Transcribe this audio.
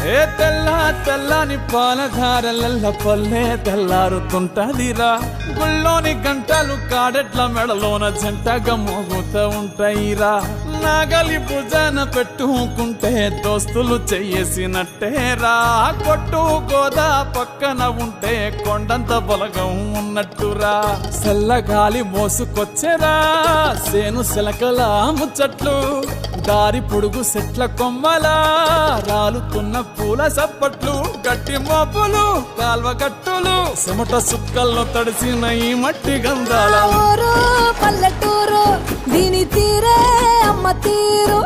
ఏ తెల్ల తెల్లని పాలధారలల్ల పల్లె తెల్లారుతుంటదిరా గుళ్ళోని గంటలు కాడెట్ల మెడలోన జంటగా మోగుతూ ఉంటాయిరా నాగలి భుజాన పెట్టుకుంటే దోస్తులు చెయ్యేసినట్టేరా కొట్టు గోదా పక్కన ఉంటే కొండంత బలగం ఉన్నట్టురా చల్లగాలి మోసుకొచ్చెరా సేను సెలకల ముచ్చట్లు దారి పొడుగు సెట్ల కొమ్మలా రాలుతున్న పూల సప్పట్లు గట్టి మోపులు కాల్వ గట్టులు చెమట సుక్కల్లో తడిసిన ఈ మట్టి గంధాల పల్లెటూరు దీని తీరే అమ్మ తీరు